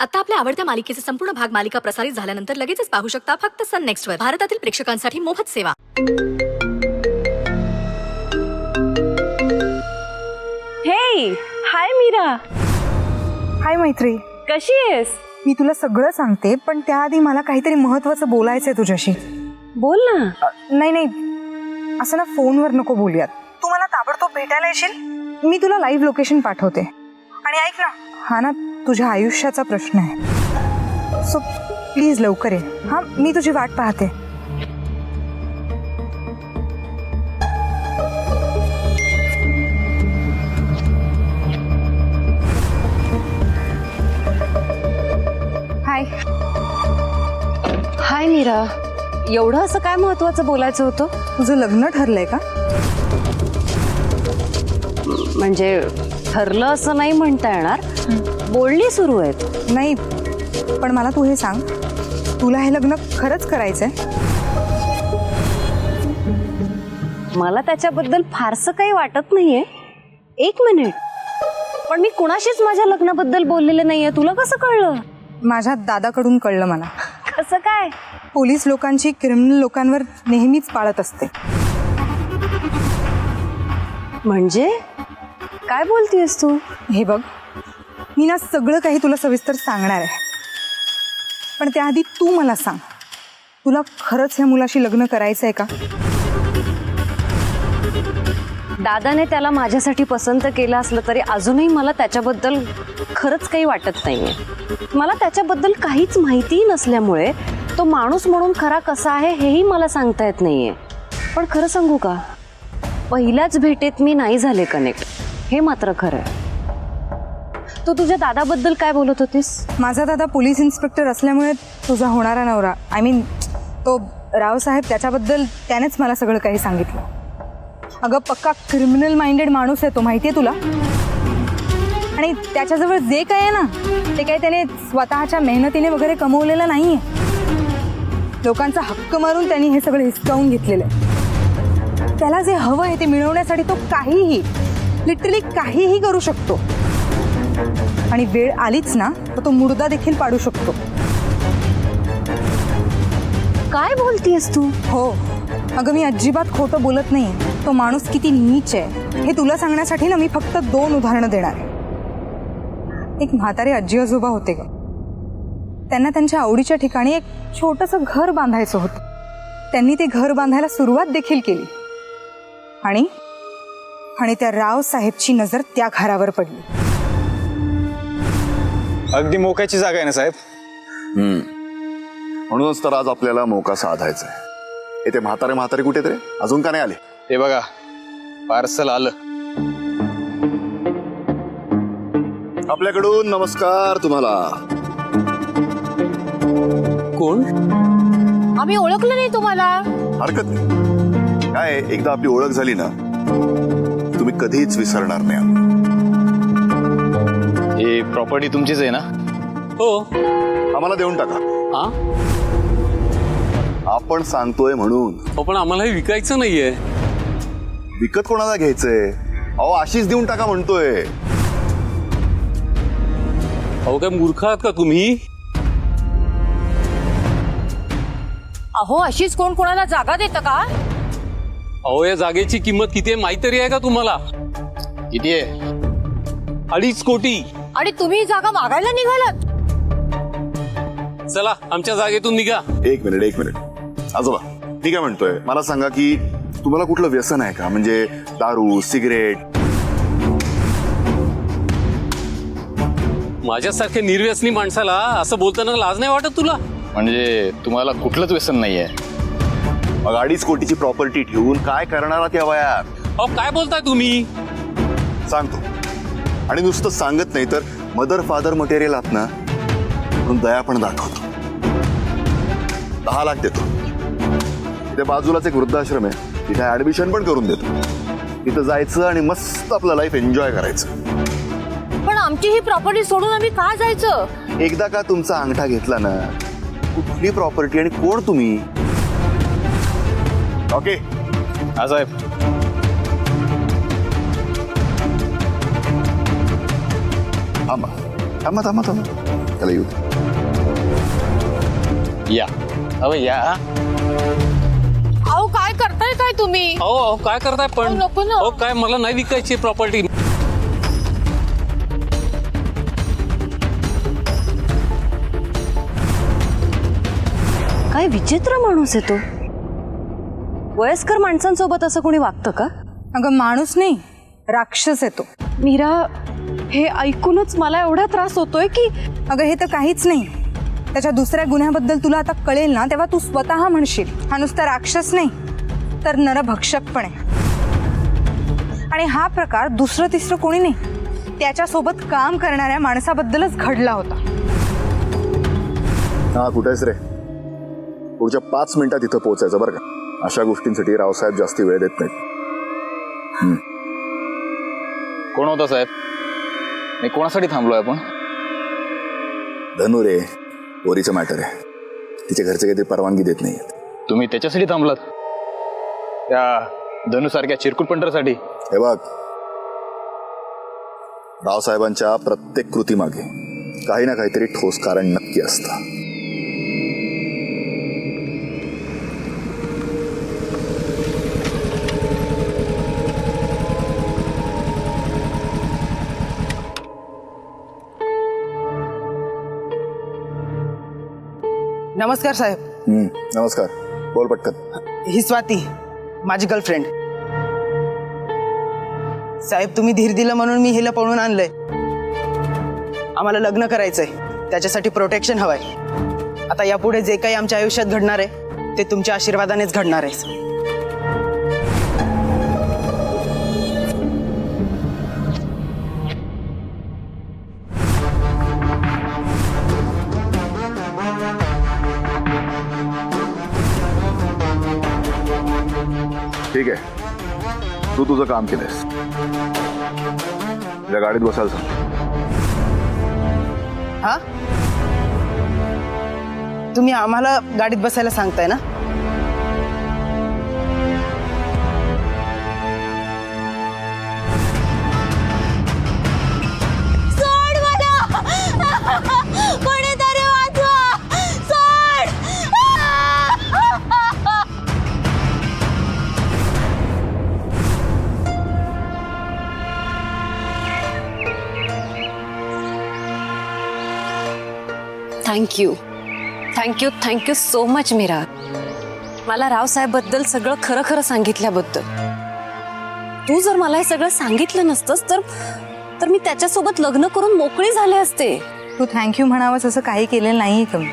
आता आपल्या आवडत्या मालिकेचे संपूर्ण भाग मालिका प्रसारित झाल्यानंतर लगेचच पाहू शकता फक्त सन नेक्स्ट वर. भारतातील प्रेक्षकांसाठी मोफत सेवा. हे हाय मीरा. हाय मैत्री. कशी आहेस? मी तुला सगळं सांगते, पण त्याआधी मला काहीतरी महत्त्वाचं बोलायचंय तुझ्याशी. बोल ना. नाही नाही, असं ना फोनवर नको बोलूयात. तू मला ताबडतोब भेटायला येशील? मी तुला लाईव्ह लोकेशन पाठवते. आणि ऐक ना, हा ना तुझ्या आयुष्याचा प्रश्न आहे, सो प्लीज लवकर ये. हां, मी तुझी वाट पाहते. हाय. हाय मीरा. एवढं असं काय महत्वाचं बोलायचं होतं? तुझं लग्न ठरलंय का? म्हणजे ठरलं असं नाही म्हणता येणार, बोलणी सुरू आहेत. नाही, पण मला तू हे सांग, तुला हे लग्न खरंच करायचंय? मला त्याच्याबद्दल फारसं काही वाटत नाहीये. एक मिनिट, पण मी कुणाशीच माझ्या लग्नाबद्दल बोललेलं नाहीये. तुला कसं कळलं? माझ्या दादाकडून कळलं मला. कसं काय? पोलीस लोकांची क्रिमिनल लोकांवर नेहमीच पाळत असते. म्हणजे काय बोलतेस तू? हे बघ, मी ना सगळं काही तुला सविस्तर सांगणार आहे, पण त्याआधी तू मला सांग, तुला खरंच ह्या मुलाशी लग्न करायचं आहे का? दादाने त्याला माझ्यासाठी पसंत केलं असलं तरी अजूनही मला त्याच्याबद्दल खरंच काही वाटत नाहीये. मला त्याच्याबद्दल काहीच माहितीही नसल्यामुळे तो माणूस म्हणून खरा कसा आहे हेही मला सांगता येत नाहीये. पण खरं सांगू का, पहिल्याच भेटेत मी नाही झाले कनेक्ट, हे मात्र खरं आहे. तू तुझ्या दादाबद्दल काय बोलत होतीस? माझा दादा पोलीस इन्स्पेक्टर असल्यामुळे तुझा होणारा नवरा, आय मीन तो रावसाहेब, त्याच्याबद्दल त्यानेच मला सगळं काही सांगितलं. अगं, पक्का क्रिमिनल माइंडेड माणूस आहे तो, माहिती आहे तुला? आणि त्याच्याजवळ जे काय आहे ना, ते काही त्याने स्वतःच्या मेहनतीने वगैरे कमवलेलं नाही आहे. लोकांचा हक्क मारून त्यांनी हे सगळं हिसकावून घेतलेलं आहे. त्याला जे हवं आहे ते मिळवण्यासाठी तो काहीही, लिटरली काहीही करू शकतो. आणि वेळ आलीच ना तर तो मुर्दा देखील पाडू शकतो. काय बोलतेस तू? हो अगं, मी अजिबात खोटं बोलत नाही. तो माणूस किती नीच आहे हे तुला सांगण्यासाठी ना मी फक्त 2 उदाहरणं देणार आहे. एक म्हातारे आजी आजोबा होते ग. त्यांना त्यांच्या आवडीच्या ठिकाणी एक छोटंसं घर बांधायचं होतं. त्यांनी ते घर बांधायला सुरुवात देखील केली. आणि त्या रावसाहेबची नजर त्या घरावर पडली. अगदी मोक्याची जागा आहे ना साहेब. म्हणूनच तर आज आपल्याला मोका साधायचा आहे. ते म्हातारे कुठे तरी अजून का नाही आले? हे बघा, पार्सल आलं. आपल्याकडून नमस्कार तुम्हाला. कोण? आम्ही ओळखलं नाही तुम्हाला. हरकत नाही. काय एकदा आपली ओळख झाली ना, तुम्ही कधीच विसरणार नाही. हे प्रॉपर्टी तुमचीच आहे ना? हो. आम्हाला देऊन टाका. हा? आपण सांगतोय म्हणून. हो, पण आम्हाला हे विकायचं नाहीये. विकत कोणाला घ्यायचंय? अहो, अशीच देऊन टाका म्हणतोय. अहो, काय मूर्ख आहात का तुम्ही? अहो, अशीच कोण कोणाला जागा देतं का? अहो, या जागेची किंमत किती आहे माहिती तरी आहे का तुम्हाला? किती आहे? 2.5 कोटी. आणि तुम्ही जागा मागायला निघालात? चला आमच्या जागेतून निघा. एक मिनिट आजोबा, मी काय म्हणतोय, मला सांगा की तुम्हाला कुठलं व्यसन आहे का? म्हणजे दारू, सिगरेट? माझ्यासारख्या निर्व्यसनी माणसाला असं बोलताना लाज नाही वाटत तुला? म्हणजे तुम्हाला कुठलंच व्यसन नाहीये? मग 2.5 कोटीची प्रॉपर्टी ठेवून काय करणार त्या वयात? अहो, काय बोलताय तुम्ही? सांगतो. आणि नुसतं सांगत नाही तर मदर फादर मटेरियल आहात ना, म्हणून दया पण दाखवतो. 10 लाख देतो. त्या बाजूलाच एक वृद्धाश्रम आहे, तिथे ऍडमिशन पण करून देतो. तिथं जायचं आणि मस्त आपलं लाईफ एन्जॉय करायचं. पण आमची ही प्रॉपर्टी सोडून आम्ही का जायचं? एकदा का तुमचा अंगठा घेतला ना, कुठली प्रॉपर्टी आणि कोण तुम्ही? ओके. हा साहेब. थांबा थांबा थांबा थांबा त्याला येऊ दे. या अहो या. अहो काय करताय काय तुम्ही? अहो अहो काय करताय पण? अहो, नको ना. अहो काय मला नाही विकायची प्रॉपर्टी. काय विचित्र माणूस आहे तो. वयस्कर माणसांसोबत असं कोणी वागतं का? अगं माणूस नाही, राक्षस आहे तो. मीरा, हे ऐकूनच मला एवढा त्रास होतोय की अगं हे तर काहीच नाही. त्याच्या दुसऱ्या गुन्ह्याबद्दल तुला आता कळेल ना, तेव्हा तू स्वतः म्हणशील हा नुसता राक्षस नाही तर नरभक्षक पण आहे. आणि हा प्रकार दुसरं तिसरं कोणी नाही, त्याच्यासोबत काम करणाऱ्या माणसाबद्दलच घडला होता. हा कुठेच रे, पुढच्या 5 मिनिटात इथं पोहोचायचं बरं का. अशा गोष्टींसाठी रावसाहेब जास्ती वेळ देत नाहीत. कोण होता साहेब? नाही कोणासाठी थांबलोय आपण? धनु रे, पोरीचं मॅटर आहे. तिच्या घरचे काही परवानगी देत नाही. तुम्ही त्याच्यासाठी थांबलात? त्या धनुसारख्या चिरकुट पंढरसाठी? हे बघ, रावसाहेबांच्या प्रत्येक कृतीमागे काही ना काहीतरी ठोस कारण नक्की असतं. नमस्कार साहेब. नमस्कार. बोल पटकन. ही स्वाती माझी गर्लफ्रेंड. साहेब तुम्ही धीर दिलं म्हणून मी हिला पळून आणलंय. आम्हाला लग्न करायचंय, त्याच्यासाठी प्रोटेक्शन हवंय. आता यापुढे जे काही आमच्या आयुष्यात घडणार आहे ते तुमच्या आशीर्वादानेच घडणार आहे. ठीक आहे, तू तुझं काम केलंयस. तुझ्या गाडीत बसायला सांग. हा, तुम्ही आम्हाला गाडीत बसायला सांगताय ना? सोड मला! कोणीतरी वाचवा! सोड! Thank you thank you thank you so much Meera. मला रावसाहेबबद्दल सगळं खरं खरं सांगितल्याबद्दल. तू जर मला हे सगळं सांगितलं नसतंस तर मी त्याच्यासोबत लग्न करून मोकळी झाले असते. तू थँक्यू म्हणावंस असं काही केलेलं नाहीये का मी?